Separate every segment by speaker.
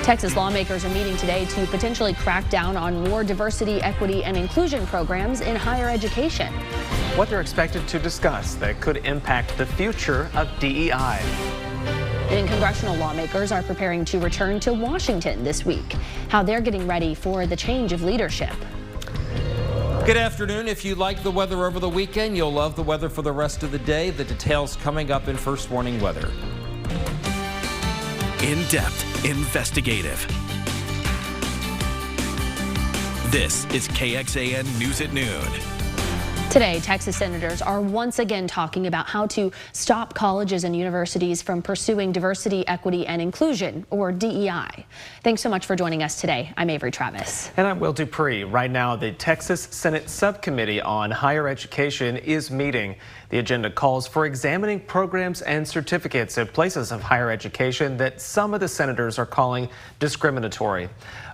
Speaker 1: Texas lawmakers are meeting today to potentially crack down on more diversity, equity, and inclusion programs in higher education.
Speaker 2: What they're expected to discuss that could impact the future of DEI.
Speaker 1: And congressional lawmakers are preparing to return to Washington this week. How they're getting ready for the change of leadership.
Speaker 3: Good afternoon. If you like the weather over the weekend, you'll love the weather for the rest of the day. The details coming up in First Warning Weather.
Speaker 4: In-depth, investigative. This is KXAN News at Noon.
Speaker 1: Today, Texas senators are once again talking about how to stop colleges and universities from pursuing diversity, equity, and inclusion, or DEI. Thanks so much for joining us today. I'm Avery Travis.
Speaker 2: And I'm Will Dupree. Right now, the Texas Senate Subcommittee on Higher Education is meeting. The agenda calls for examining programs and certificates at places of higher education that some of the senators are calling discriminatory.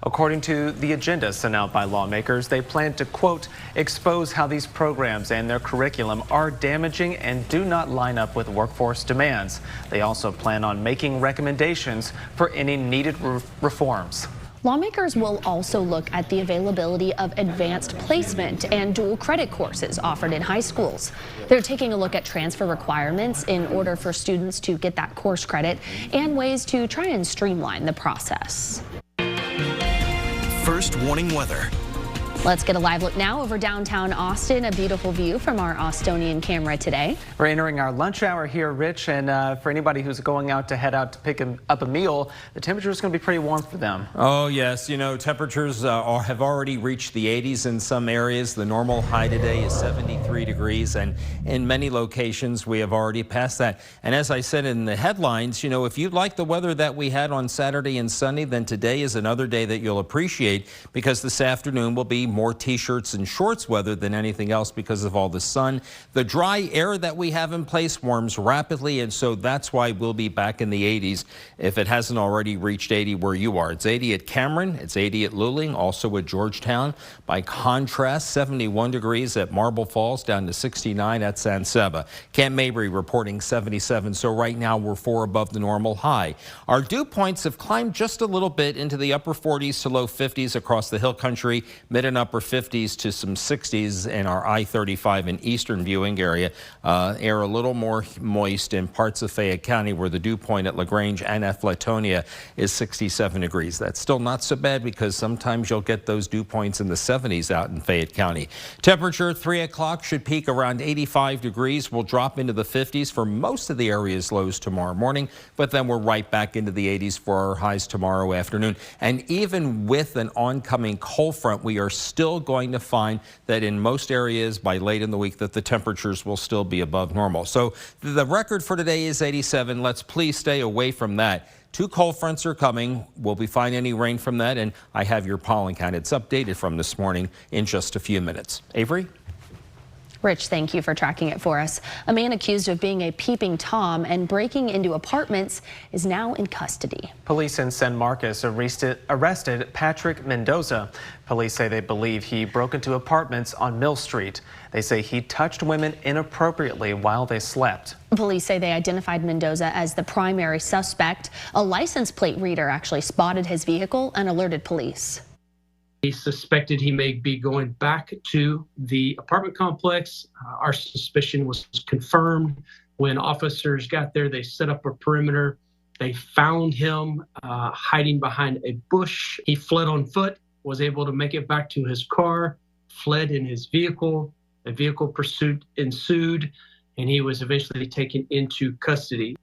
Speaker 2: According to the agenda sent out by lawmakers, they plan to, quote, expose how these programs and their curriculum are damaging and do not line up with workforce demands. They also plan on making recommendations for any needed reforms.
Speaker 1: Lawmakers will also look at the availability of advanced placement and dual credit courses offered in high schools. They're taking a look at transfer requirements in order for students to get that course credit and ways to try and streamline the process.
Speaker 4: First Warning Weather.
Speaker 1: Let's get a live look now over downtown Austin. A beautiful view from our Austonian camera today.
Speaker 2: We're entering our lunch hour here, Rich, and for anybody who's going out to head out to pick up a meal, the temperature is going to be pretty warm for them.
Speaker 3: Oh, yes. You know, temperatures have already reached the 80s in some areas. The normal high today is 73 degrees, and in many locations we have already passed that. And as I said in the headlines, you know, if you like the weather that we had on Saturday and Sunday, then today is another day that you'll appreciate, because this afternoon will be more t-shirts and shorts weather than anything else because of all the sun. The dry air that we have in place warms rapidly, and so that's why we'll be back in the 80s if it hasn't already reached 80 where you are. It's 80 at Cameron, it's 80 at Luling, also at Georgetown. By contrast, 71 degrees at Marble Falls, down to 69 at San Saba. Camp Mabry reporting 77, so right now we're 4 above the normal high. Our dew points have climbed just a little bit into the upper 40s to low 50s across the hill country, mid and upper 50s to some 60s in our I-35 and eastern viewing area. Air a little more moist in parts of Fayette County, where the dew point at LaGrange and at Flatonia is 67 degrees. That's still not so bad, because sometimes you'll get those dew points in the 70s out in Fayette County. Temperature 3 o'clock should peak around 85 degrees. We'll drop into the 50s for most of the area's lows tomorrow morning, but then we're right back into the 80s for our highs tomorrow afternoon. And even with an oncoming cold front, we are still going to find that in most areas by late in the week that the temperatures will still be above normal. So the record for today is 87. Let's please stay away from that. 2 cold fronts are coming. Will we find any rain from that? And I have your pollen count. It's updated from this morning in just a few minutes. Avery?
Speaker 1: Rich, thank you for tracking it for us. A man accused of being a peeping Tom and breaking into apartments is now in custody.
Speaker 2: Police in San Marcos arrested Patrick Mendoza. Police say they believe he broke into apartments on Mill Street. They say he touched women inappropriately while they slept.
Speaker 1: Police say they identified Mendoza as the primary suspect. A license plate reader actually spotted his vehicle and alerted police.
Speaker 5: He suspected he may be going back to the apartment complex. Our suspicion was confirmed. When officers got there, they set up a perimeter. They found him hiding behind a bush. He fled on foot, was able to make it back to his car, fled in his vehicle. A vehicle pursuit ensued, and he was eventually taken into custody.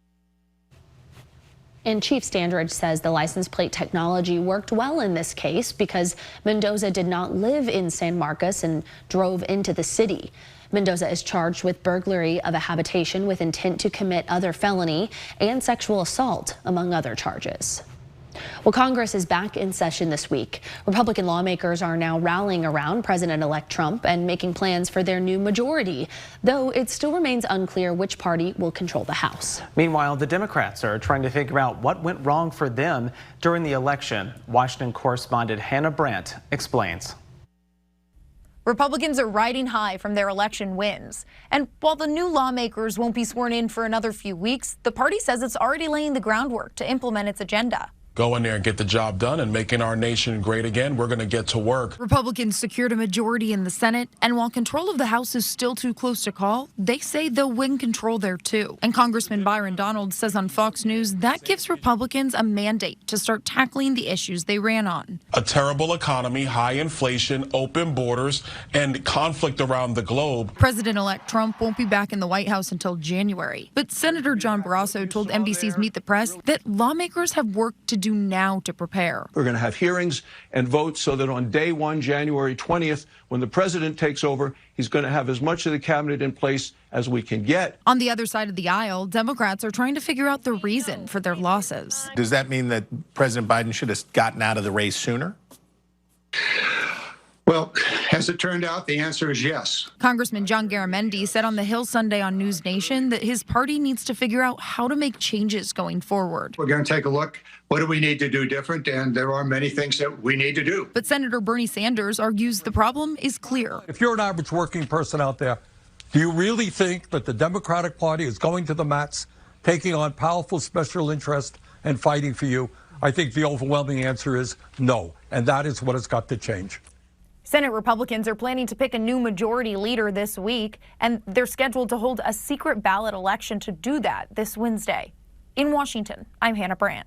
Speaker 1: And Chief Standridge says the license plate technology worked well in this case because Mendoza did not live in San Marcos and drove into the city. Mendoza is charged with burglary of a habitation with intent to commit other felony and sexual assault, among other charges. Well, Congress is back in session this week. Republican lawmakers are now rallying around President-elect Trump and making plans for their new majority, though it still remains unclear which party will control the House.
Speaker 2: Meanwhile, the Democrats are trying to figure out what went wrong for them during the election. Washington correspondent Hannah Brandt explains.
Speaker 6: Republicans are riding high from their election wins. And while the new lawmakers won't be sworn in for another few weeks, the party says it's already laying the groundwork to implement its agenda.
Speaker 7: go in there and get the job done and making our nation great again. We're going to get to work.
Speaker 8: Republicans secured a majority in the Senate, and while control of the House is still too close to call, they say they'll win control there too. And Congressman Byron Donald says on Fox News that gives Republicans a mandate to start tackling the issues they ran on.
Speaker 7: A terrible economy, high inflation, open borders, and conflict around the globe.
Speaker 8: President-elect Trump won't be back in the White House until January, but Senator John Barrasso told NBC's Meet the Press that lawmakers have work to do now to prepare.
Speaker 9: We're going to have hearings and votes so that on day one, January 20th, when the president takes over, he's going to have as much of the cabinet in place as we can get.
Speaker 8: On the other side of the aisle, Democrats are trying to figure out the reason for their losses.
Speaker 10: Does that mean that President Biden should have gotten out of the race sooner?
Speaker 11: Well, as it turned out, the answer is yes.
Speaker 8: Congressman John Garamendi said on the Hill Sunday on News Nation that his party needs to figure out how to make changes going forward.
Speaker 11: We're going to take a look. What do we need to do different? And there are many things that we need to do.
Speaker 8: But Senator Bernie Sanders argues the problem is clear.
Speaker 12: If you're an average working person out there, do you really think that the Democratic Party is going to the mats, taking on powerful special interests and fighting for you? I think the overwhelming answer is no. And that is what has got to change.
Speaker 6: Senate Republicans are planning to pick a new majority leader this week, and they're scheduled to hold a secret ballot election to do that this Wednesday. In Washington, I'm Hannah Brandt.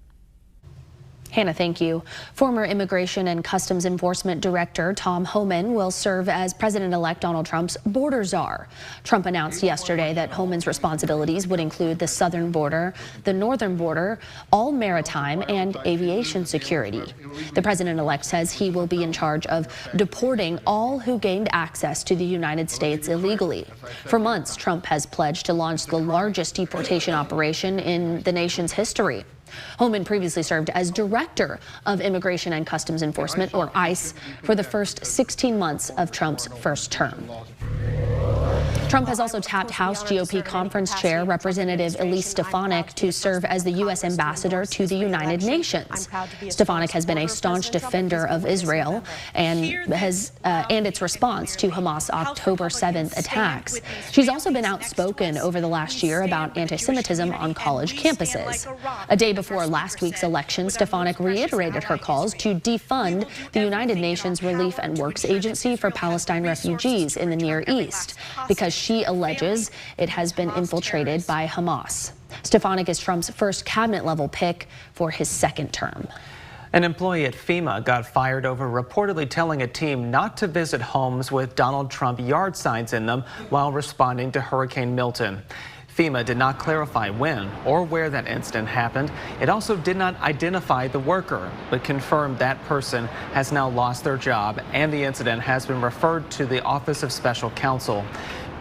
Speaker 1: Hannah, thank you. Former Immigration and Customs Enforcement Director Tom Homan will serve as President-elect Donald Trump's border czar. Trump announced yesterday that Homan's responsibilities would include the southern border, the northern border, all maritime, and aviation security. The president-elect says he will be in charge of deporting all who gained access to the United States illegally. For months, Trump has pledged to launch the largest deportation operation in the nation's history. Homan previously served as Director of Immigration and Customs Enforcement, or ICE, for the first 16 months of Trump's first term. Trump has also tapped House GOP Conference Chair Representative Elise Stefanik to serve as the U.S. ambassador to the United Nations. Stefanik has been a staunch defender of Israel and its response to Hamas' October 7th attacks. She's also been outspoken over the last year about anti-Semitism on college campuses. A day before last week's election, Stefanik reiterated her calls to defund the United Nations Relief and Works Agency for Palestine refugees in the Near East, because she alleges it has been infiltrated by Hamas. Stefanik is Trump's first cabinet-level pick for his second term.
Speaker 2: An employee at FEMA got fired over reportedly telling a team not to visit homes with Donald Trump yard signs in them while responding to Hurricane Milton. FEMA did not clarify when or where that incident happened. It also did not identify the worker, but confirmed that person has now lost their job, and the incident has been referred to the Office of Special Counsel.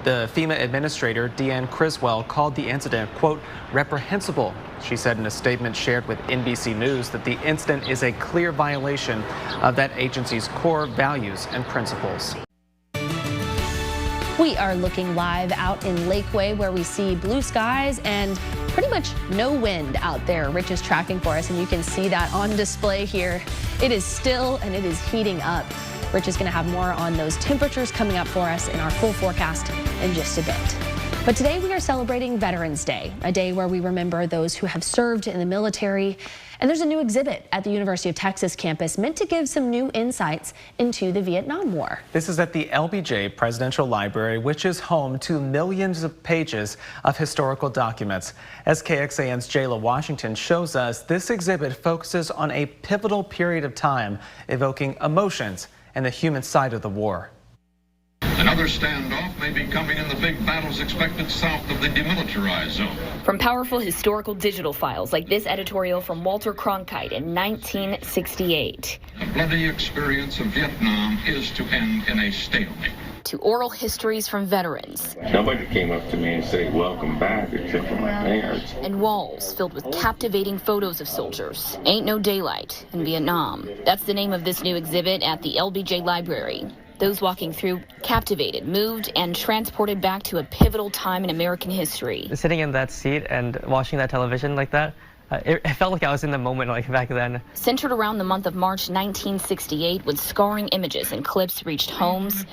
Speaker 2: The FEMA administrator, Deanne Criswell, called the incident, quote, reprehensible. She said in a statement shared with NBC News that the incident is a clear violation of that agency's core values and principles.
Speaker 1: We are looking live out in Lakeway, where we see blue skies and pretty much no wind out there. Rich is tracking for us, and you can see that on display here. It is still and it is heating up. Rich is going to have more on those temperatures coming up for us in our full forecast in just a bit. But today we are celebrating Veterans Day, a day where we remember those who have served in the military. And there's a new exhibit at the University of Texas campus meant to give some new insights into the Vietnam War.
Speaker 2: This is at the LBJ Presidential Library, which is home to millions of pages of historical documents. As KXAN's Jayla Washington shows us, this exhibit focuses on a pivotal period of time, evoking emotions and the human side of the war.
Speaker 13: Another standoff may be coming in the big battles expected south of the demilitarized zone.
Speaker 14: From powerful historical digital files like this editorial from Walter Cronkite in 1968.
Speaker 13: The bloody experience of Vietnam is to end in a stalemate.
Speaker 14: To oral histories from veterans.
Speaker 15: Nobody came up to me and said, welcome back, except for my parents.
Speaker 14: And walls filled with captivating photos of soldiers. Ain't no daylight in Vietnam. That's the name of this new exhibit at the LBJ Library. Those walking through captivated, moved, and transported back to a pivotal time in American history.
Speaker 16: Sitting in that seat and watching that television like that, it felt like I was in the moment like back then.
Speaker 14: Centered around the month of March 1968, when scarring images and clips reached homes,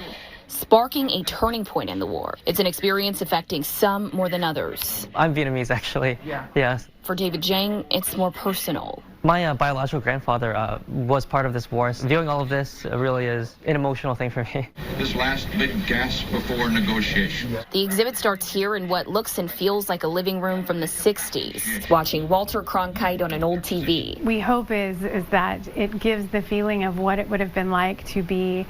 Speaker 14: sparking a turning point in the war. It's an experience affecting some more than others.
Speaker 16: I'm Vietnamese, actually. Yes.
Speaker 14: For David Jang, it's more personal.
Speaker 16: My biological grandfather was part of this war. Viewing all of this really is an emotional thing for me.
Speaker 13: This last big gasp before negotiation.
Speaker 14: The exhibit starts here in what looks and feels like a living room from the 60s, watching Walter Cronkite on an old TV.
Speaker 17: We hope is that it gives the feeling of what it would have been like to be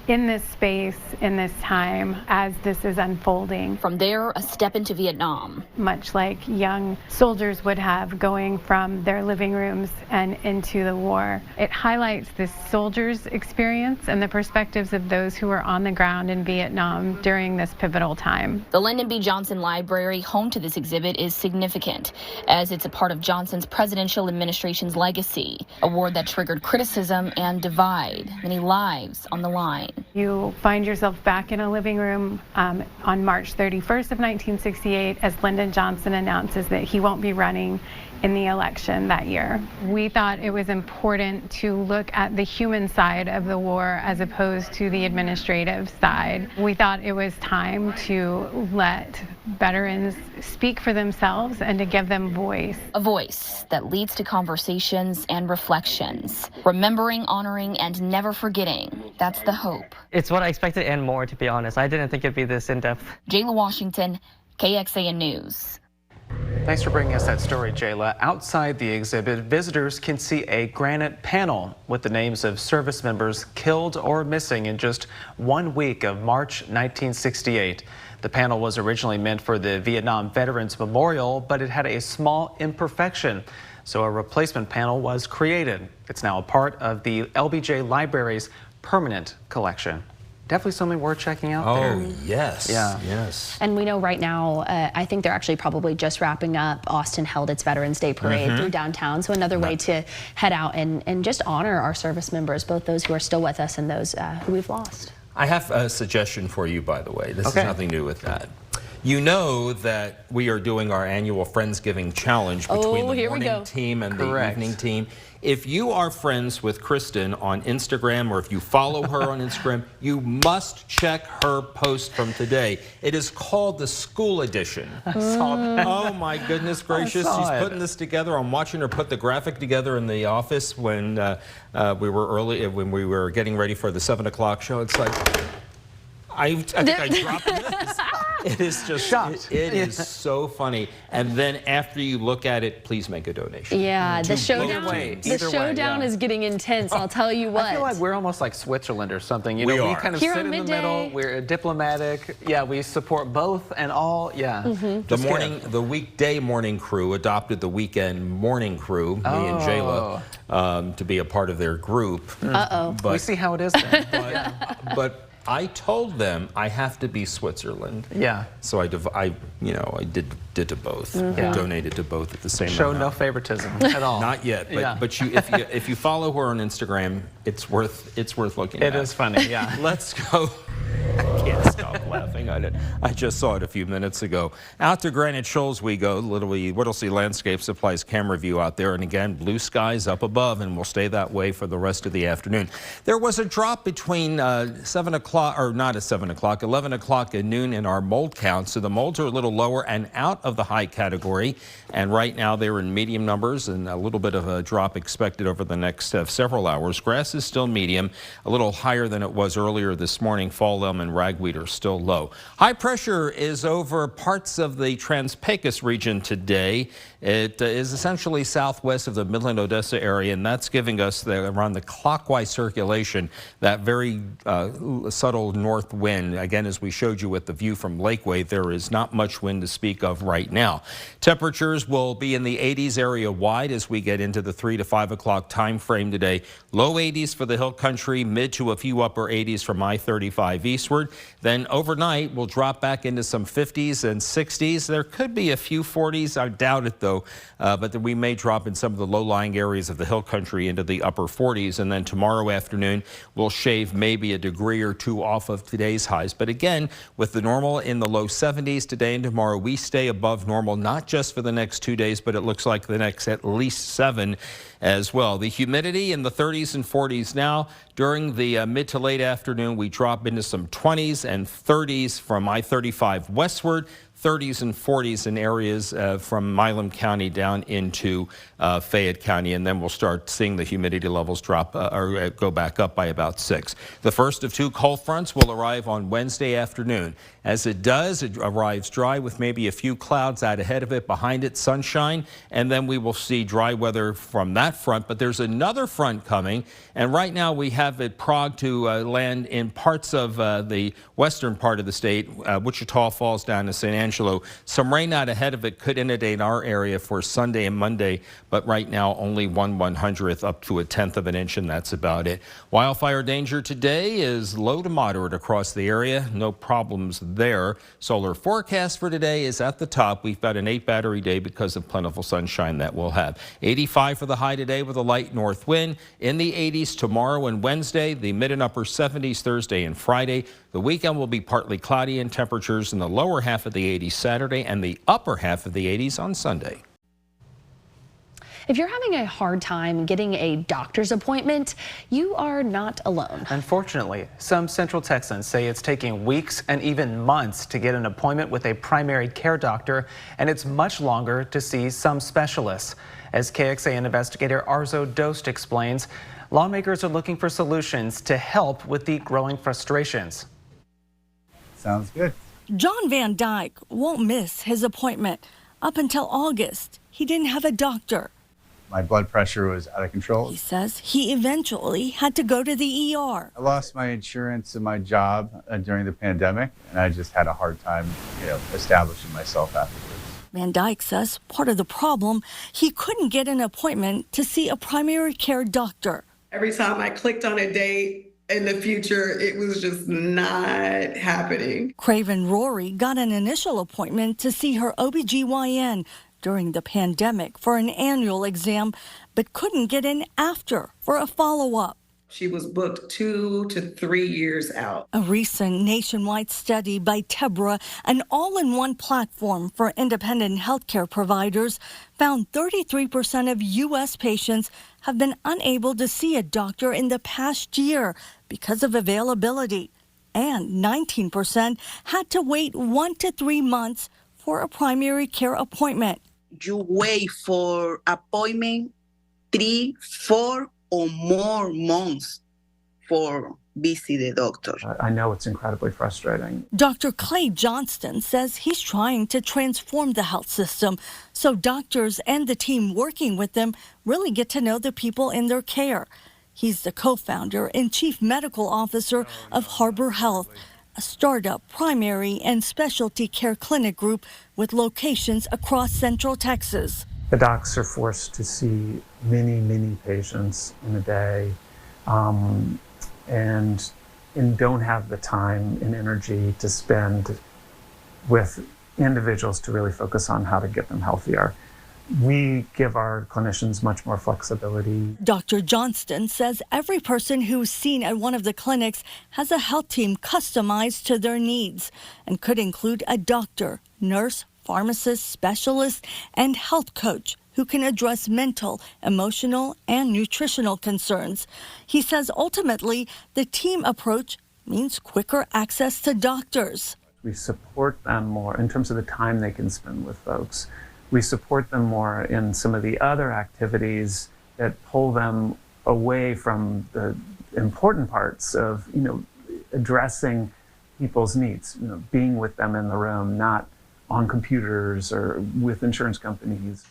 Speaker 17: in this space, in this time, as this is unfolding.
Speaker 14: From there, a step into Vietnam.
Speaker 17: Much like young soldiers would have going from their living rooms and into the war. It highlights this soldier's experience and the perspectives of those who were on the ground in Vietnam during this pivotal time.
Speaker 14: The Lyndon B. Johnson Library, home to this exhibit, is significant, as it's a part of Johnson's presidential administration's legacy, a war that triggered criticism and divide, many lives on the line.
Speaker 17: You find yourself back in a living room on March 31st of 1968 as Lyndon Johnson announces that he won't be running in the election that year. We thought it was important to look at the human side of the war as opposed to the administrative side. We thought it was time to let veterans speak for themselves and to give them voice.
Speaker 14: A voice that leads to conversations and reflections. Remembering, honoring, and never forgetting. That's the hope.
Speaker 16: It's what I expected and more, to be honest. I didn't think it'd be this in-depth.
Speaker 14: Jayla Washington, KXAN News.
Speaker 2: Thanks for bringing us that story, Jayla. Outside the exhibit, visitors can see a granite panel with the names of service members killed or missing in just 1 week of March 1968. The panel was originally meant for the Vietnam Veterans Memorial, but it had a small imperfection, so a replacement panel was created. It's now a part of the LBJ Library's permanent collection. Definitely something worth checking out there.
Speaker 3: Oh, yes.
Speaker 2: Yeah.
Speaker 3: Yes.
Speaker 1: And we know right now, I think they're actually probably just wrapping up. Austin held its Veterans Day parade through downtown. So another way to head out and just honor our service members, both those who are still with us and those who we've lost.
Speaker 3: I have a suggestion for you, by the way. This has nothing to do with that. You know that we are doing our annual Friendsgiving challenge between the morning team and the evening team. If you are friends with Kristen on Instagram, or if you follow her on Instagram, you must check her post from today. It is called the School Edition.
Speaker 2: I saw that.
Speaker 3: Oh my goodness gracious. She's putting this together. I'm watching her put the graphic together in the office when we were getting ready for the 7 o'clock show. It's like, I think I dropped this. It is just, it is so funny. And then after you look at it, please make a donation.
Speaker 1: Yeah, the showdown is getting intense, I'll tell you what.
Speaker 2: I feel like we're almost like Switzerland or something. You know, we kind of
Speaker 1: Here
Speaker 2: sit in the middle. We're diplomatic. Yeah, we support both and all. Yeah.
Speaker 3: The weekday morning crew adopted the weekend morning crew, me and Jayla, to be a part of their group.
Speaker 1: But
Speaker 2: we see how it is then.
Speaker 3: But I told them I have to be Switzerland.
Speaker 2: Yeah.
Speaker 3: So I did to both. I donated to both at the same time.
Speaker 2: Show no favoritism at all.
Speaker 3: Not yet. But if you follow her on Instagram, it's worth looking at.
Speaker 2: It is funny. Yeah.
Speaker 3: Let's go. I can't stop laughing at it. I just saw it a few minutes ago. Out to Granite Shoals we go. Whittlesey Landscape Supplies camera view out there. And again, blue skies up above, and we'll stay that way for the rest of the afternoon. There was a drop between 7 o'clock, or not at 7 o'clock, 11 o'clock and noon in our mold count. So the molds are a little lower and out of the high category. And right now they're in medium numbers, and a little bit of a drop expected over the next several hours. Grass is still medium, a little higher than it was earlier this morning. Fall elm and ragweed are still low. High pressure is over parts of the Trans-Pecos region today. It is essentially southwest of the Midland-Odessa area, and that's giving us around the clockwise circulation, that very subtle north wind. Again, as we showed you with the view from Lakeway, there is not much wind to speak of right now. Temperatures will be in the 80s area wide as we get into the 3 to 5 o'clock time frame today. Low 80s for the hill country, mid to a few upper 80s from I-35 eastward. Then overnight, Tonight, we'll drop back into some 50s and 60s. There could be a few 40s. I doubt it, though. But we may drop in some of the low-lying areas of the hill country into the upper 40s. And then tomorrow afternoon, we'll shave maybe a degree or two off of today's highs. But again, with the normal in the low 70s today and tomorrow, we stay above normal, not just for the next 2 days, but it looks like the next at least 7 as well. The humidity in the 30s and 40s now. During the mid to late afternoon, we drop into some 20s and 30s from I-35 westward. 30s and 40s in areas from Milam County down into Fayette County, and then we'll start seeing the humidity levels drop or go back up by about 6. The first of 2 cold fronts will arrive on Wednesday afternoon. As it does, it arrives dry with maybe a few clouds out ahead of it, behind it sunshine, and then we will see dry weather from that front. But there's another front coming, and right now we have it progged to land in parts of the western part of the state, Wichita Falls down to St. Angelo. Some rain out ahead of it could inundate our area for Sunday and Monday, but right now only 1/100th up to 1/10 of an inch, and that's about it. Wildfire danger today is low to moderate across the area. No problems there. Solar forecast for today is at the top. We've got an 8 battery day because of plentiful sunshine that we'll have. 85 for the high today with a light north wind. In the 80s tomorrow and Wednesday. The mid and upper 70s Thursday and Friday. The weekend will be partly cloudy and temperatures in the lower half of the 80s Saturday and the upper half of the 80s on Sunday.
Speaker 1: If you're having a hard time getting a doctor's appointment, you are not alone.
Speaker 2: Unfortunately, some Central Texans say it's taking weeks and even months to get an appointment with a primary care doctor, and it's much longer to see some specialists. As KXAN investigator Arzo Dost explains, lawmakers are looking for solutions to help with the growing frustrations.
Speaker 18: Sounds good. John Van Dyke won't miss his appointment. Up until August, he didn't have a doctor.
Speaker 19: My blood pressure was out of control.
Speaker 18: He says he eventually had to go to the ER.
Speaker 19: I lost my insurance and my job during the pandemic, and I just had a hard time, establishing myself afterwards.
Speaker 18: Van Dyke says part of the problem, he couldn't get an appointment to see a primary care doctor.
Speaker 20: Every time I clicked on a date in the future, it was just not happening.
Speaker 18: Craven Rory got an initial appointment to see her OBGYN during the pandemic for an annual exam, but couldn't get in after for a follow-up.
Speaker 20: She was booked 2 to 3 years out.
Speaker 18: A recent nationwide study by Tebra, an all-in-one platform for independent healthcare providers, found 33% of U.S. patients have been unable to see a doctor in the past year because of availability, and 19% had to wait 1 to 3 months for a primary care appointment.
Speaker 21: You wait for appointment 3, 4 or more months for visit the doctor.
Speaker 22: I know it's incredibly frustrating.
Speaker 18: Dr. Clay Johnston says he's trying to transform the health system so doctors and the team working with them really get to know the people in their care. He's the co-founder and chief medical officer of Harbor Health, a startup primary and specialty care clinic group with locations across Central Texas.
Speaker 22: The docs are forced to see many patients in a day and don't have the time and energy to spend with individuals to really focus on how to get them healthier. We give our clinicians much more flexibility.
Speaker 18: Dr. Johnston says every person who's seen at one of the clinics has a health team customized to their needs and could include a doctor, nurse, pharmacist, specialist, and health coach who can address mental, emotional, and nutritional concerns. He says ultimately the team approach means quicker access to doctors.
Speaker 22: We support them more in terms of the time they can spend with folks. We support them more in some of the other activities that pull them away from the important parts of, addressing people's needs, being with them in the room, not on computers or with insurance companies.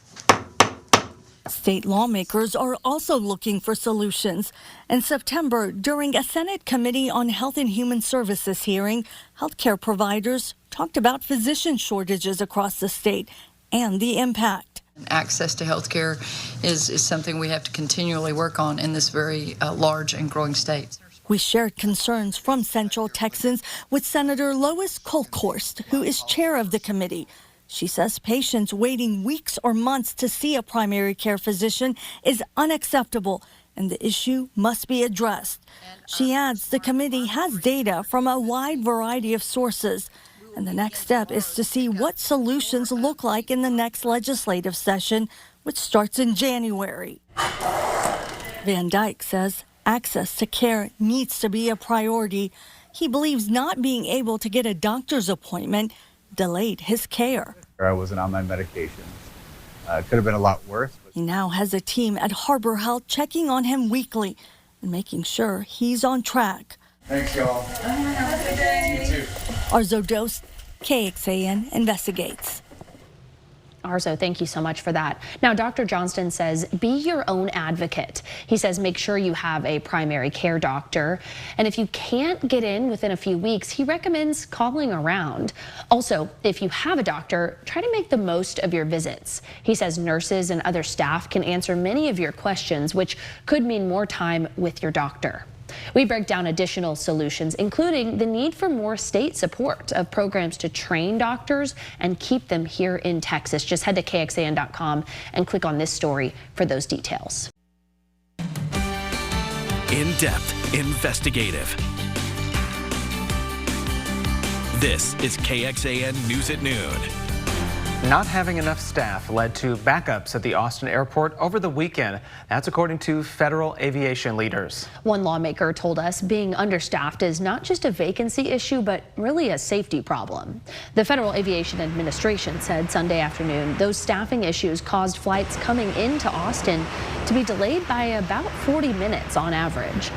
Speaker 18: State lawmakers are also looking for solutions. In September, during a Senate Committee on Health and Human Services hearing, healthcare providers talked about physician shortages across the state and the impact.
Speaker 23: Access to health care is something we have to continually work on in this very large and growing state.
Speaker 18: We shared concerns from Central Texans with Senator Lois Kolkhorst, who is chair of the committee. She says patients waiting weeks or months to see a primary care physician is unacceptable, and the issue must be addressed. She adds the committee has data from a wide variety of sources, and the next step is to see what solutions look like in the next legislative session, which starts in January. Van Dyke says access to care needs to be a priority. He believes not being able to get a doctor's appointment delayed his care.
Speaker 19: I wasn't on my medications. It could have been a lot worse.
Speaker 18: He now has a team at Harbor Health checking on him weekly and making sure he's on track.
Speaker 19: Thanks, y'all.
Speaker 18: Have a good day.
Speaker 19: You too.
Speaker 18: Arzo Dos, KXAN Investigates.
Speaker 1: Arzo, thank you so much for that. Now, Dr. Johnston says be your own advocate. He says make sure you have a primary care doctor. And if you can't get in within a few weeks, he recommends calling around. Also, if you have a doctor, try to make the most of your visits. He says nurses and other staff can answer many of your questions, which could mean more time with your doctor. We break down additional solutions, including the need for more state support of programs to train doctors and keep them here in Texas. Just head to KXAN.com and click on this story for those details.
Speaker 4: In-depth, investigative. This is KXAN News at Noon.
Speaker 2: Not having enough staff led to backups at the Austin airport over the weekend. That's according to federal aviation leaders.
Speaker 1: One lawmaker told us being understaffed is not just a vacancy issue, but really a safety problem. The Federal Aviation Administration said Sunday afternoon those staffing issues caused flights coming into Austin to be delayed by about 40 minutes on average.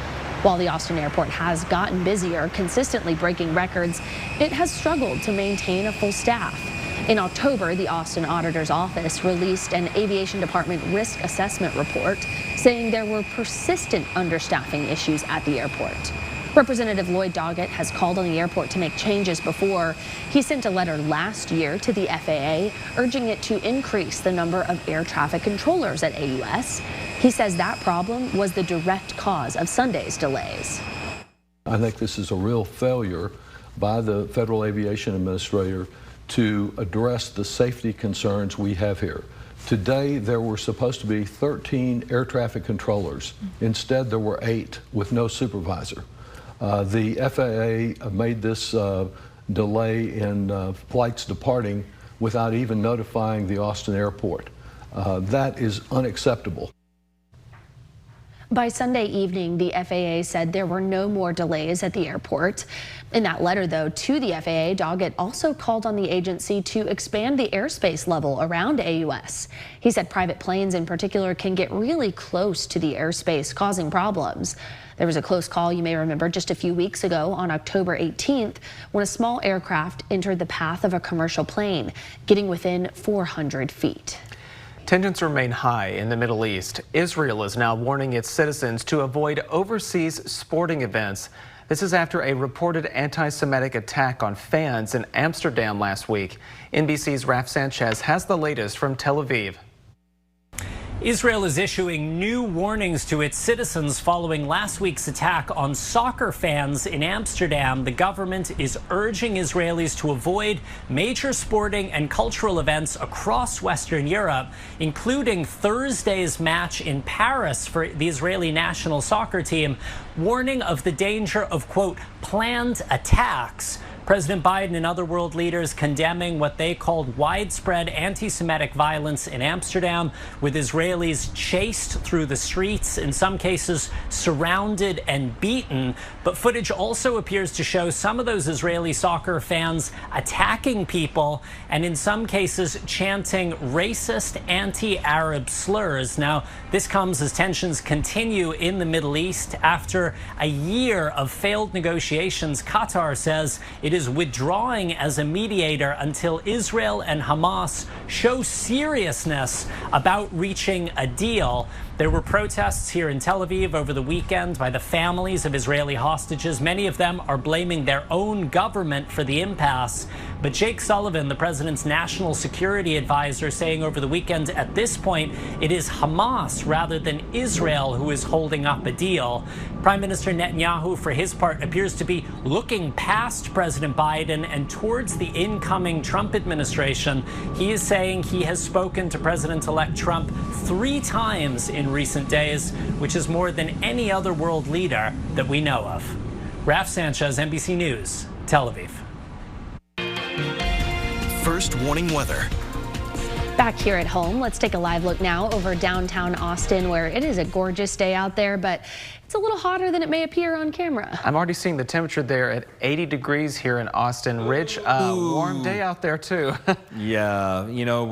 Speaker 1: While the Austin airport has gotten busier, consistently breaking records, it has struggled to maintain a full staff. In October, the Austin Auditor's Office released an Aviation Department risk assessment report saying there were persistent understaffing issues at the airport. Representative Lloyd Doggett has called on the airport to make changes before. He sent a letter last year to the FAA urging it to increase the number of air traffic controllers at AUS. He says that problem was the direct cause of Sunday's delays.
Speaker 9: I think this is a real failure by the Federal Aviation Administrator to address the safety concerns we have here. Today, there were supposed to be 13 air traffic controllers. Instead, there were 8 with no supervisor. The FAA made this delay in flights departing without even notifying the Austin airport. That is unacceptable.
Speaker 1: By Sunday evening, the FAA said there were no more delays at the airport. In that letter, though, to the FAA, Doggett also called on the agency to expand the airspace level around AUS. He said private planes in particular can get really close to the airspace, causing problems. There was a close call, you may remember, just a few weeks ago on October 18th when a small aircraft entered the path of a commercial plane, getting within 400 feet.
Speaker 2: Tensions remain high in the Middle East. Israel is now warning its citizens to avoid overseas sporting events. This is after a reported anti-Semitic attack on fans in Amsterdam last week. NBC's Raf Sanchez has the latest from Tel Aviv.
Speaker 5: Israel is issuing new warnings to its citizens following last week's attack on soccer fans in Amsterdam. The government is urging Israelis to avoid major sporting and cultural events across Western Europe, including Thursday's match in Paris for the Israeli national soccer team, warning of the danger of, quote, planned attacks. President Biden and other world leaders condemning what they called widespread anti-Semitic violence in Amsterdam, with Israelis chased through the streets, in some cases surrounded and beaten. But footage also appears to show some of those Israeli soccer fans attacking people and in some cases chanting racist anti-Arab slurs. Now, this comes as tensions continue in the Middle East. After a year of failed negotiations, Qatar says it is withdrawing as a mediator until Israel and Hamas show seriousness about reaching a deal. There were protests here in Tel Aviv over the weekend by the families of Israeli hostages. Many of them are blaming their own government for the impasse. But Jake Sullivan, the president's national security advisor, saying over the weekend, at this point, it is Hamas rather than Israel who is holding up a deal. Prime Minister Netanyahu, for his part, appears to be looking past President Biden and towards the incoming Trump administration. He is saying he has spoken to President-elect Trump 3 times in recent days, which is more than any other world leader that we know of. Raf Sanchez, NBC News, Tel Aviv.
Speaker 4: First warning weather.
Speaker 1: Back here at home, let's take a live look now over downtown Austin, where it is a gorgeous day out there, but it's a little hotter than it may appear on camera.
Speaker 2: I'm already seeing the temperature there at 80 degrees here in Austin. Rich, warm day out there too.
Speaker 3: Yeah, you know,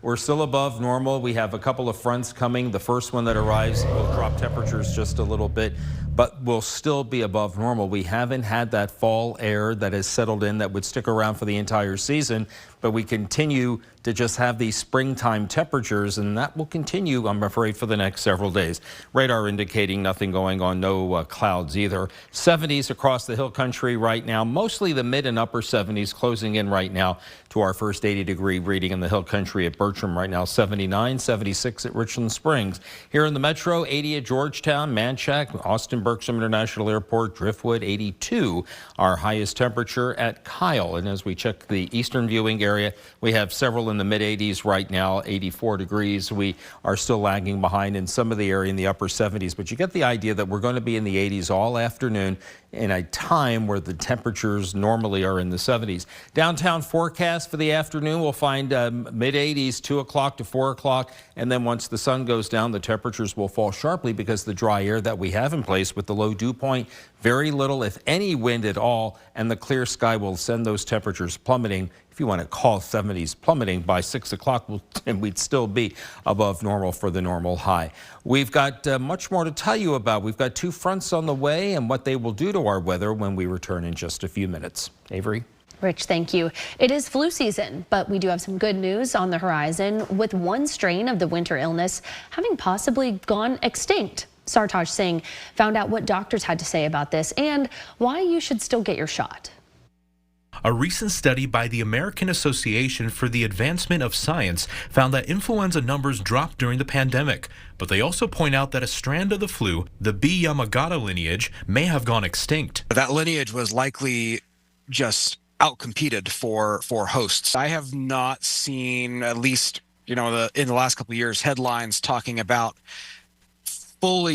Speaker 3: we're still above normal. We have a couple of fronts coming. The first one that arrives will drop temperatures just a little bit, but we'll still be above normal. We haven't had that fall air that has settled in that would stick around for the entire season, but we continue to just have these springtime temperatures, and that will continue, I'm afraid, for the next several days. Radar indicating nothing going on, no clouds either. 70s across the hill country right now, mostly the mid and upper 70s, closing in right now to our first 80-degree reading in the hill country at Bertram right now, 79, 76 at Richland Springs. Here in the metro, 80 at Georgetown, Manchac, Austin Bergstrom International Airport, Driftwood, 82, our highest temperature at Kyle. And as we check the eastern viewing area, we have several in the mid-80s right now, 84 degrees. We are still lagging behind in some of the area in the upper 70s, but you get the idea that we're going to be in the 80s all afternoon in a time where the temperatures normally are in the 70s. Downtown forecast for the afternoon, we'll find mid-80s, 2 o'clock to 4 o'clock, and then once the sun goes down, the temperatures will fall sharply because the dry air that we have in place with the low dew point, very little, if any, wind at all, and the clear sky will send those temperatures plummeting. If you want to call 70s plummeting by 6 o'clock, and we'd still be above normal for the normal high. We've got much more to tell you about. We've got 2 fronts on the way and what they will do to our weather when we return in just a few minutes. Avery?
Speaker 1: Rich, thank you. It is flu season, but we do have some good news on the horizon, with one strain of the winter illness having possibly gone extinct. Sartaj Singh found out what doctors had to say about this and why you should still get your shot.
Speaker 7: A recent study by the American Association for the Advancement of Science found that influenza numbers dropped during the pandemic, but they also point out that a strand of the flu, the B. Yamagata lineage, may have gone extinct.
Speaker 10: That lineage was likely just outcompeted for hosts. I have not seen, at least, in the last couple of years, headlines talking about full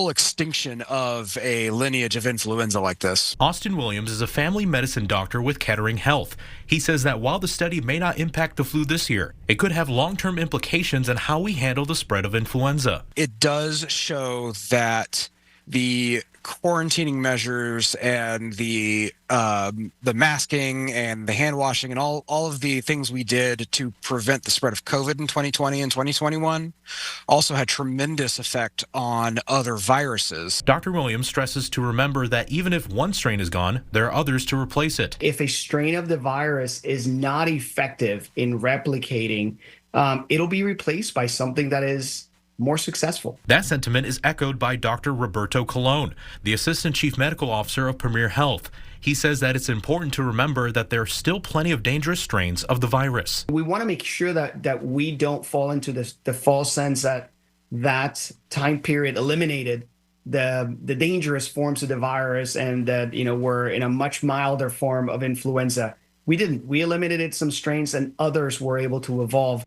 Speaker 10: extinction of a lineage of influenza like this.
Speaker 7: Austin Williams is a family medicine doctor with Kettering Health. He says that while the study may not impact the flu this year, it could have long-term implications on how we handle the spread of influenza.
Speaker 10: It does show that the quarantining measures and the masking and the hand washing and all of the things we did to prevent the spread of COVID in 2020 and 2021 also had tremendous effect on other viruses.
Speaker 7: Dr. Williams stresses to remember that even if one strain is gone, there are others to replace it.
Speaker 23: If a strain of the virus is not effective in replicating, it'll be replaced by something that is more successful.
Speaker 7: That sentiment is echoed by Dr. Roberto Colon, the Assistant Chief Medical Officer of Premier Health. He says that it's important to remember that there are still plenty of dangerous strains of the virus.
Speaker 23: We want to make sure that we don't fall into the false sense that time period eliminated the dangerous forms of the virus and that we're in a much milder form of influenza. We didn't. We eliminated some strains and others were able to evolve.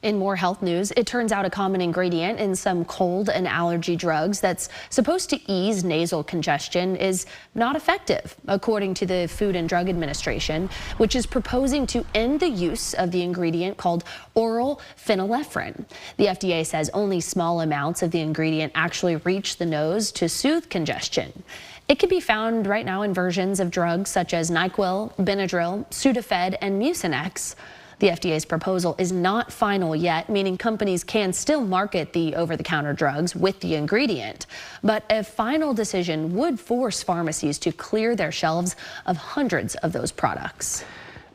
Speaker 1: In more health news, it turns out a common ingredient in some cold and allergy drugs that's supposed to ease nasal congestion is not effective, according to the Food and Drug Administration, which is proposing to end the use of the ingredient called oral phenylephrine. The FDA says only small amounts of the ingredient actually reach the nose to soothe congestion. It can be found right now in versions of drugs such as NyQuil, Benadryl, Sudafed, and Mucinex. The FDA's proposal is not final yet, meaning companies can still market the over-the-counter drugs with the ingredient. But a final decision would force pharmacies to clear their shelves of hundreds of those products.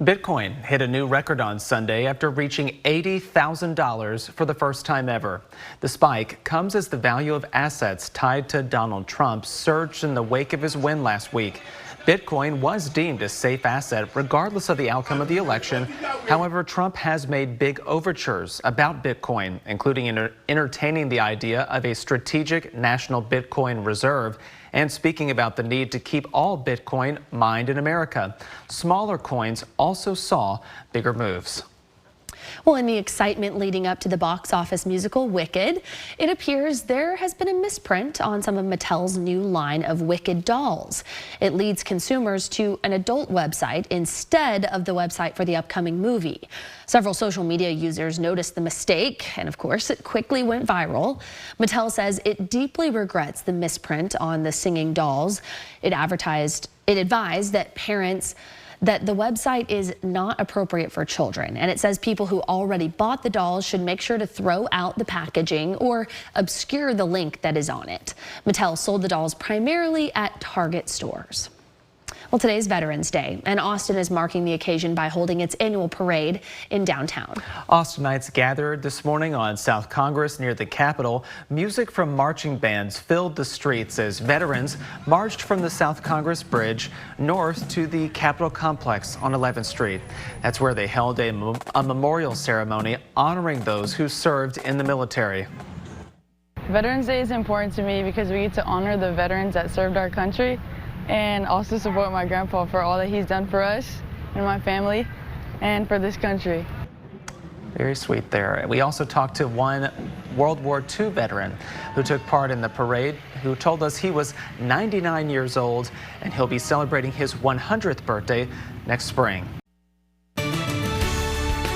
Speaker 2: Bitcoin hit a new record on Sunday after reaching $80,000 for the first time ever. The spike comes as the value of assets tied to Donald Trump surged in the wake of his win last week. Bitcoin was deemed a safe asset regardless of the outcome of the election. However, Trump has made big overtures about Bitcoin, including entertaining the idea of a strategic national Bitcoin reserve and speaking about the need to keep all Bitcoin mined in America. Smaller coins also saw bigger moves.
Speaker 1: Well, in the excitement leading up to the box office musical Wicked, it appears there has been a misprint on some of Mattel's new line of Wicked dolls. It leads consumers to an adult website instead of the website for the upcoming movie. Several social media users noticed the mistake, and of course, it quickly went viral. Mattel says it deeply regrets the misprint on the singing dolls. It advised that parents that the website is not appropriate for children, and it says people who already bought the dolls should make sure to throw out the packaging or obscure the link that is on it. Mattel sold the dolls primarily at Target stores. Well, today's Veterans Day, and Austin is marking the occasion by holding its annual parade in downtown.
Speaker 2: Austinites gathered this morning on South Congress near the Capitol. Music from marching bands filled the streets as veterans marched from the South Congress Bridge north to the Capitol complex on 11th Street. That's where they held a memorial ceremony honoring those who served in the military.
Speaker 8: Veterans Day is important to me because we get to honor the veterans that served our country, and also support my grandpa for all that he's done for us and my family and for this country.
Speaker 2: Very sweet there. We also talked to one World War II veteran who took part in the parade, who told us he was 99 years old and he'll be celebrating his 100th birthday next spring.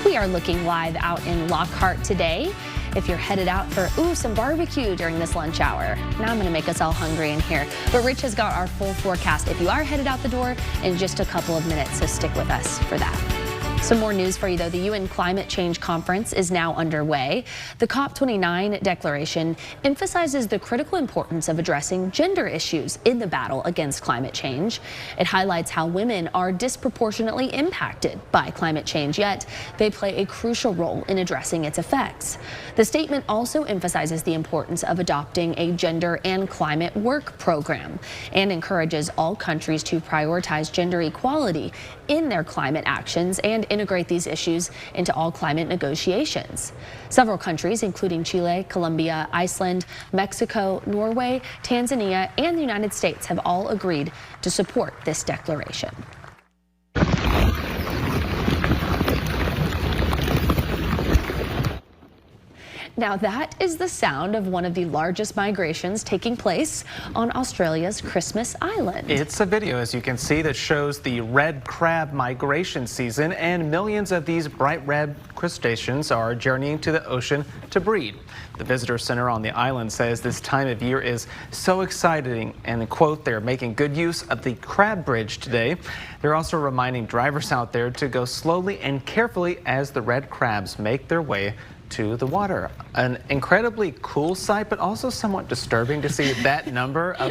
Speaker 1: We are looking live out in Lockhart today. If you're headed out for some barbecue during this lunch hour. Now I'm going to make us all hungry in here. But Rich has got our full forecast if you are headed out the door in just a couple of minutes, so stick with us for that. Some more news for you, though. The UN Climate Change Conference is now underway. The COP29 declaration emphasizes the critical importance of addressing gender issues in the battle against climate change. It highlights how women are disproportionately impacted by climate change, yet they play a crucial role in addressing its effects. The statement also emphasizes the importance of adopting a gender and climate work program and encourages all countries to prioritize gender equality in their climate actions and integrate these issues into all climate negotiations. Several countries, including Chile, Colombia, Iceland, Mexico, Norway, Tanzania, and the United States, have all agreed to support this declaration. Now that is the sound of one of the largest migrations taking place on Australia's Christmas Island.
Speaker 2: It's a video, as you can see, that shows the red crab migration season, and millions of these bright red crustaceans are journeying to the ocean to breed. The visitor center on the island says this time of year is so exciting, and quote, they're making good use of the crab bridge today. They're also reminding drivers out there to go slowly and carefully as the red crabs make their way to the water. An incredibly cool sight, but also somewhat disturbing to see that number of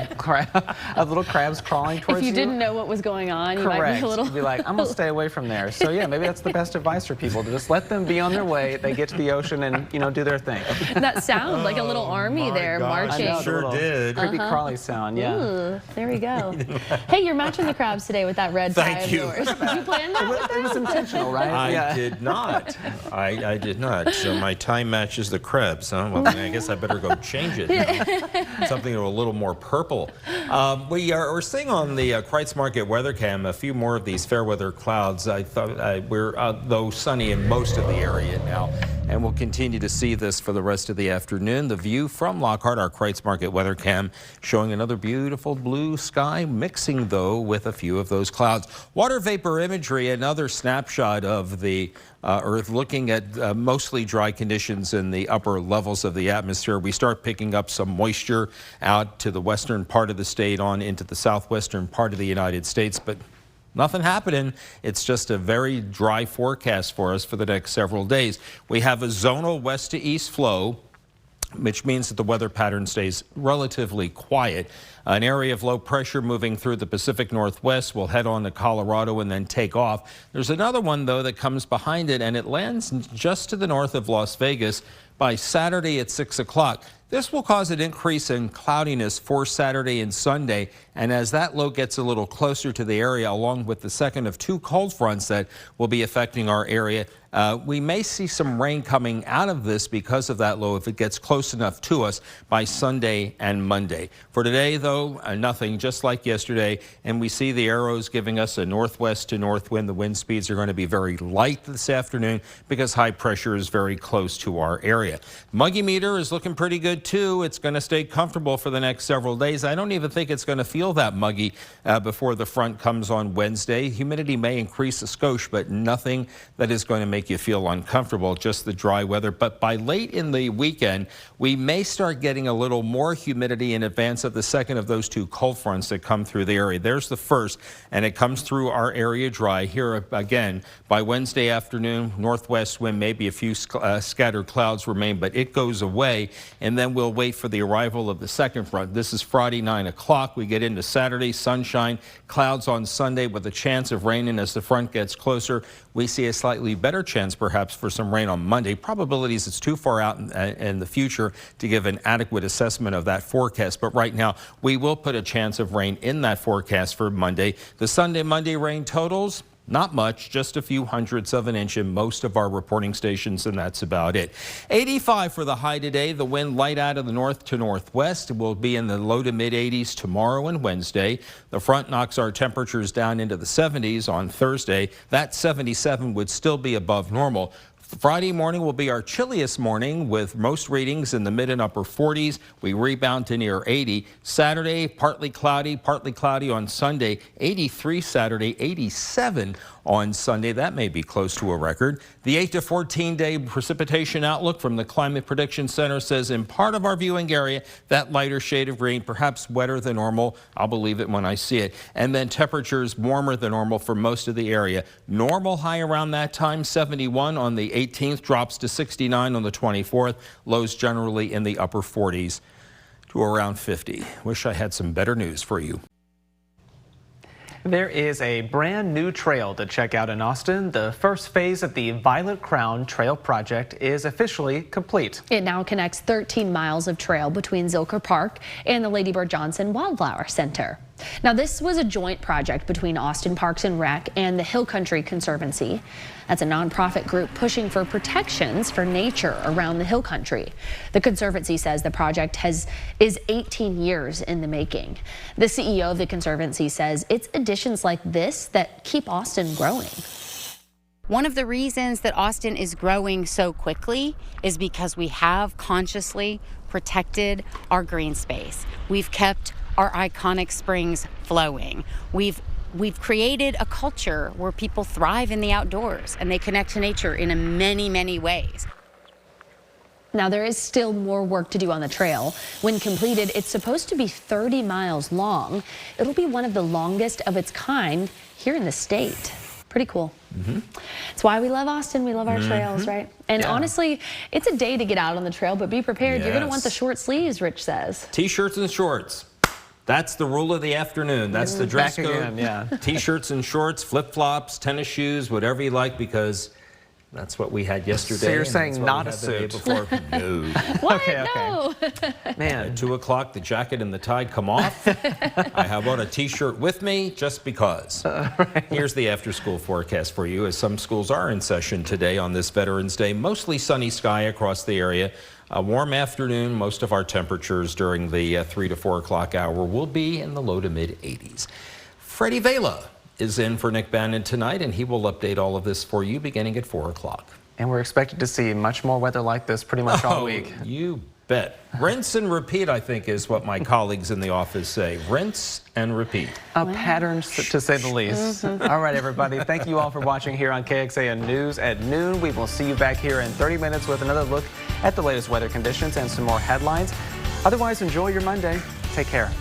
Speaker 2: little crabs crawling towards you.
Speaker 1: If you didn't know what was going on,
Speaker 2: Correct.
Speaker 1: You might be a little...
Speaker 2: You'd be like, I'm gonna stay away from there. So yeah, maybe that's the best advice for people, to just let them be on their way. They get to the ocean and, you know, do their thing.
Speaker 1: That sound like a little army there marching.
Speaker 2: I sure did. Creepy crawly sound, yeah.
Speaker 1: Ooh, there we go. Hey, you're matching the crabs today with that red tie of yours. Did you plan that?
Speaker 2: It was intentional, right?
Speaker 3: I did not. I did not. So my tie matches the crabs, huh? Well, I guess I better go change it now. Something a little more purple. We're seeing on the Kreitz Market weather cam a few more of these fair weather clouds. I thought we're though sunny in most of the area now, and we'll continue to see this for the rest of the afternoon. The view from Lockhart, our Kreitz Market weather cam, showing another beautiful blue sky, mixing though with a few of those clouds. Water vapor imagery, another snapshot of the Earth, looking at mostly dry conditions in the upper levels of the atmosphere. We start picking up some moisture out to the western part of the state on into the southwestern part of the United States, but nothing happening. It's just a very dry forecast for us for the next several days. We have a zonal west to east flow which means that the weather pattern stays relatively quiet. An area of low pressure moving through the Pacific Northwest will head on to Colorado and then take off. There's another one, though, that comes behind it, and it lands just to the north of Las Vegas by Saturday at 6 o'clock. This will cause an increase in cloudiness for Saturday and Sunday, and as that low gets a little closer to the area, along with the second of two cold fronts that will be affecting our area, we may see some rain coming out of this because of that low if it gets close enough to us by Sunday and Monday. For today, though, nothing, just like yesterday, and we see the arrows giving us a northwest to north wind. The wind speeds are going to be very light this afternoon because high pressure is very close to our area. Muggy meter is looking pretty good, too. It's going to stay comfortable for the next several days. I don't even think it's going to feel that muggy before the front comes on Wednesday. Humidity may increase a skosh, but nothing that is going to make you feel uncomfortable, just the dry weather. But by late in the weekend, we may start getting a little more humidity in advance of the second of those two cold fronts that come through the area. There's the first, and it comes through our area dry. Here again, by Wednesday afternoon, northwest wind, maybe a few scattered clouds remain, but it goes away, and then we'll wait for the arrival of the second front. This is Friday, 9 o'clock. We get into Saturday, sunshine, clouds on Sunday with a chance of rain, and as the front gets closer, we see a slightly better chance perhaps for some rain on Monday. Probabilities it's too far out in the future to give an adequate assessment of that forecast, but right now we will put a chance of rain in that forecast for Monday. The Sunday-Monday rain totals, not much, just a few hundredths of an inch in most of our reporting stations, and that's about it. 85 for the high today. The wind light out of the north to northwest. Will be in the low to mid 80s tomorrow and Wednesday. The front knocks our temperatures down into the 70s on Thursday. That 77 would still be above normal. Friday morning will be our chilliest morning with most readings in the mid and upper 40s. We rebound to near 80. Saturday, partly cloudy on Sunday. 83 Saturday, 87 on Sunday. That may be close to a record. The 8 to 14 day precipitation outlook from the Climate Prediction Center says in part of our viewing area, that lighter shade of green, perhaps wetter than normal. I'll believe it when I see it. And then temperatures warmer than normal for most of the area. Normal high around that time, 71 on the 18th, drops to 69 on the 24th. Lows generally in the upper 40s to around 50. Wish I had some better news for you.
Speaker 2: There is a brand new trail to check out in Austin. The first phase of the Violet Crown Trail project is officially complete.
Speaker 1: It now connects 13 miles of trail between Zilker Park and the Lady Bird Johnson Wildflower Center. Now, this was a joint project between Austin Parks and Rec and the Hill Country Conservancy. That's a nonprofit group pushing for protections for nature around the Hill Country. The Conservancy says the project is 18 years in the making. The CEO of the Conservancy says it's additions like this that keep Austin growing.
Speaker 6: One of the reasons that Austin is growing so quickly is because we have consciously protected our green space. We've kept our iconic springs flowing. We've created a culture where people thrive in the outdoors and they connect to nature in many, many ways.
Speaker 1: Now, there is still more work to do on the trail. When completed, it's supposed to be 30 miles long. It'll be one of the longest of its kind here in the state. Pretty cool. It's why we love Austin. We love our trails, right? And honestly, it's a day to get out on the trail, but be prepared. You're going to want the short sleeves, Rich says.
Speaker 3: T-shirts and shorts. That's the rule of the afternoon. That's the dress code.
Speaker 2: Again, yeah.
Speaker 3: T-shirts and shorts, flip-flops, tennis shoes, whatever you like, because that's what we had yesterday.
Speaker 2: So you're saying not a suit?
Speaker 3: No.
Speaker 1: What?
Speaker 2: Okay.
Speaker 1: No.
Speaker 3: Man, at 2 o'clock, the jacket and the tie come off. I have on a T-shirt with me just because. Right. Here's the after-school forecast for you, as some schools are in session today on this Veterans Day. Mostly sunny sky across the area. A warm afternoon. Most of our temperatures during the 3 to 4 o'clock hour will be in the low to mid 80s. Freddie Vela is in for Nick Bannon tonight, and he will update all of this for you beginning at 4 o'clock.
Speaker 2: And we're expected to see much more weather like this pretty much all week.
Speaker 3: You bet. Rinse and repeat, I think, is what my colleagues in the office say. Rinse and repeat.
Speaker 2: A pattern, to say the least. All right, everybody. Thank you all for watching here on KXAN News at noon. We will see you back here in 30 minutes with another look at the latest weather conditions and some more headlines. Otherwise, enjoy your Monday. Take care.